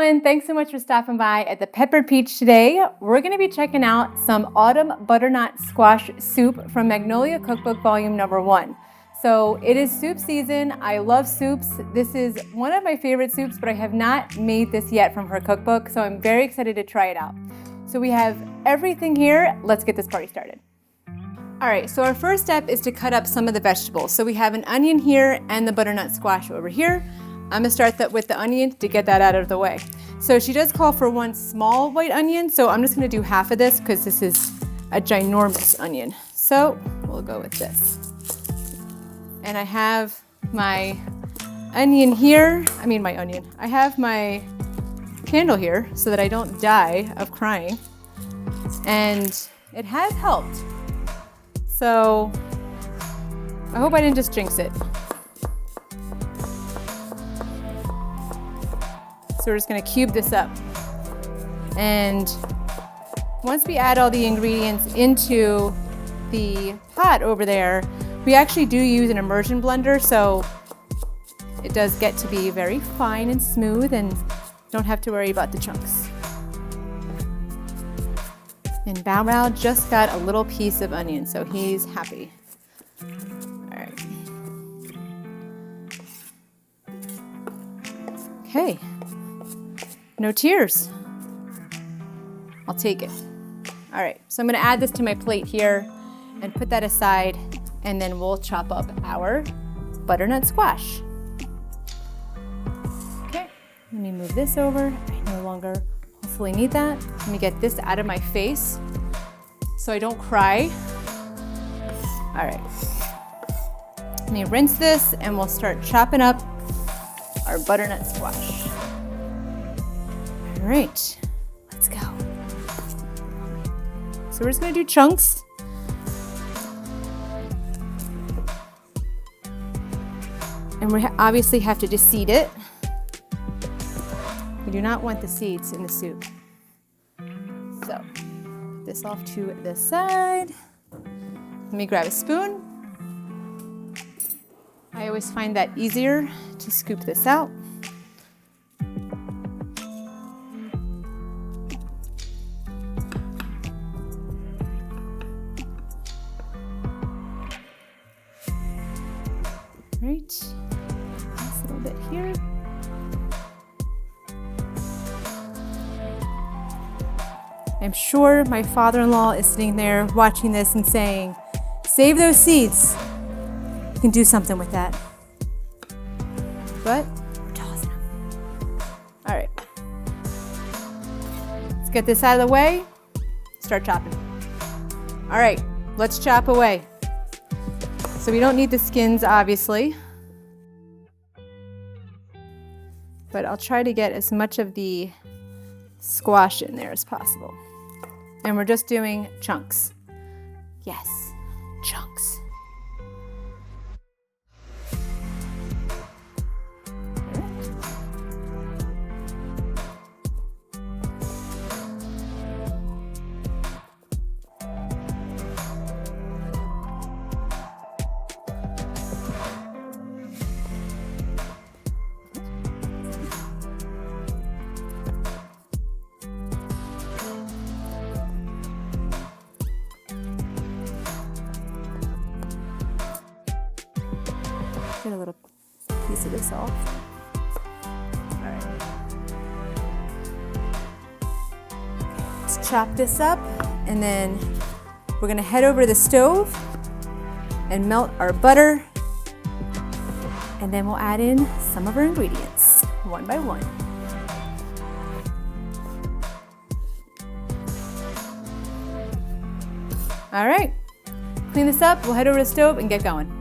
everyone, thanks so much for stopping by at the Peppered Peach today. We're going to be checking out some autumn butternut squash soup from Magnolia Cookbook Volume Number 1. So it is soup season. I love soups. This is one of my favorite soups, but I have not made this yet from her cookbook, so I'm very excited to try it out. So we have everything here. Let's get this party started. All right, so our first step is to cut up some of the vegetables. So we have an onion here and the butternut squash over here. I'm gonna start that with the onion to get that out of the way. So she does call for one small white onion, so I'm just gonna do half of this because this is a ginormous onion. So we'll go with this. And I have my onion here, I have my candle here so that I don't die of crying. And it has helped. So I hope I didn't just jinx it. So we're just gonna cube this up. And once we add all the ingredients into the pot over there, we actually do use an immersion blender, so it does get to be very fine and smooth and don't have to worry about the chunks. And Bow Wow just got a little piece of onion, so he's happy. All right. Okay. No tears. I'll take it. All right, so I'm gonna add this to my plate here and put that aside, and then we'll chop up our butternut squash. Okay, let me move this over. I no longer hopefully need that. Let me get this out of my face so I don't cry. All right, let me rinse this and we'll start chopping up our butternut squash. All right, let's go. So we're just gonna do chunks. And we obviously have to deseed it. We do not want the seeds in the soup. So, put this off to the side. Let me grab a spoon. I always find that easier to scoop this out. Right, this little bit here. I'm sure my father-in-law is sitting there watching this and saying, save those seeds. You can do something with that. But we're tossing them. All right. Let's get this out of the way. Start chopping. All right, let's chop away. So we don't need the skins, obviously, but I'll try to get as much of the squash in there as possible. And we're just doing chunks. Yes, chunks. Get a little piece of this off. All right. Let's chop this up, and then we're gonna head over to the stove and melt our butter, and then we'll add in some of our ingredients, one by one. All right, clean this up, we'll head over to the stove and get going.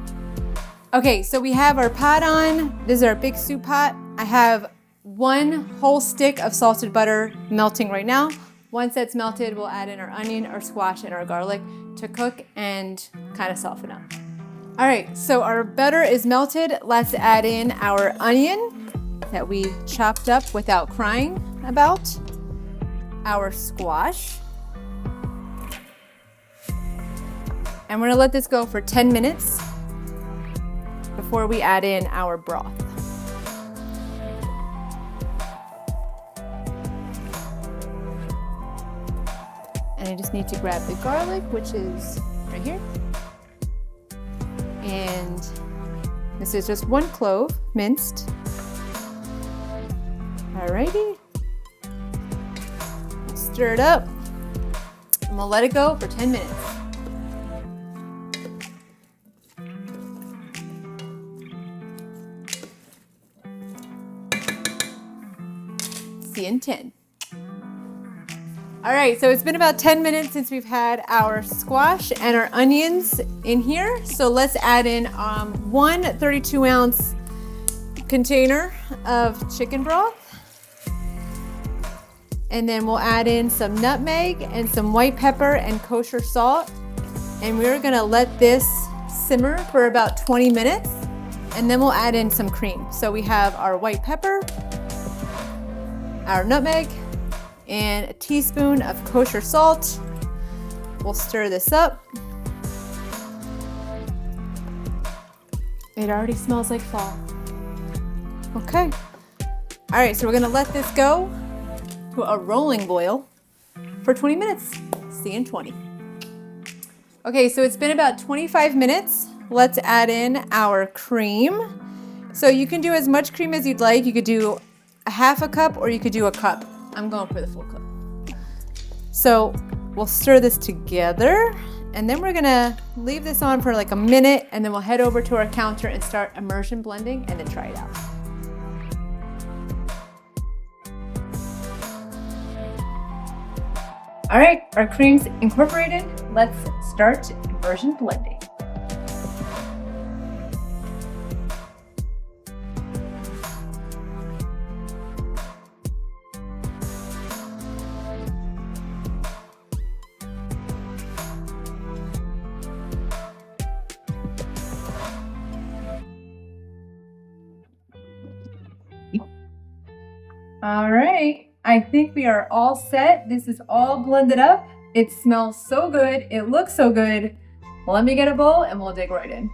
Okay, so we have our pot on. This is our big soup pot. I have one whole stick of salted butter melting right now. Once that's melted, we'll add in our onion, our squash, and our garlic to cook and kind of soften up. All right, so our butter is melted. Let's add in our onion that we chopped up without crying about, our squash, and we're gonna let this go for 10 minutes before we add in our broth. And I just need to grab the garlic, which is right here. And this is just 1 clove, minced. Alrighty. Stir it up. I'm gonna let it go for 10 minutes. See you in 10. All right, so it's been about 10 minutes since we've had our squash and our onions in here. So let's add in 1 32-ounce container of chicken broth. And then we'll add in some nutmeg and some white pepper and kosher salt. And we're gonna let this simmer for about 20 minutes. And then we'll add in some cream. So we have our white pepper, our nutmeg, and a teaspoon of kosher salt. We'll stir this up. It already smells like fall. Okay. All right, so we're gonna let this go to a rolling boil for 20 minutes. See you in 20. Okay, so it's been about 25 minutes. Let's add in our cream. So you can do as much cream as you'd like. You could do a 1/2 cup or you could do a cup. I'm going for the full cup. So we'll stir this together and then we're gonna leave this on for like a minute and then we'll head over to our counter and start immersion blending and then try it out. All right, our cream's incorporated. Let's start immersion blending. All right, I think we are all set. This is all blended up. It smells so good. It looks so good. Let me get a bowl and we'll dig right in.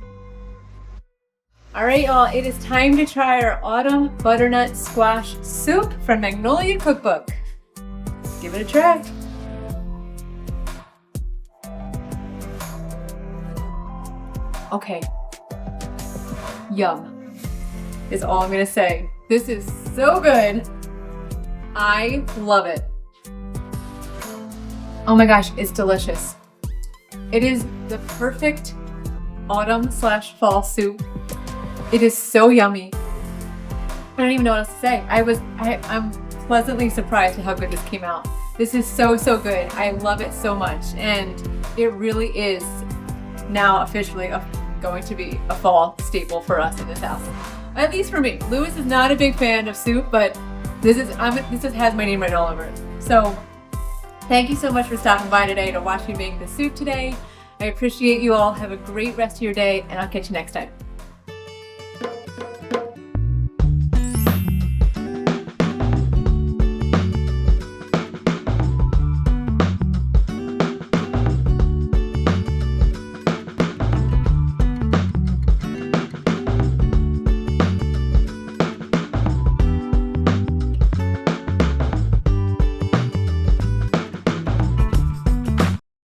All right, y'all, it is time to try our autumn butternut squash soup from Magnolia Cookbook. Let's give it a try. Okay, yum is all I'm gonna say. This is so good. I love it. Oh my gosh, it's delicious. It is the perfect autumn/fall soup. It is so yummy. I don't even know what else to say. I'm pleasantly surprised at how good this came out. This is so, so good. I love it so much. And it really is now officially going to be a fall staple for us in this house. At least for me. Lewis is not a big fan of soup, but this has my name written all over it. So thank you so much for stopping by today to watch me make the soup today. I appreciate you all. Have a great rest of your day, and I'll catch you next time.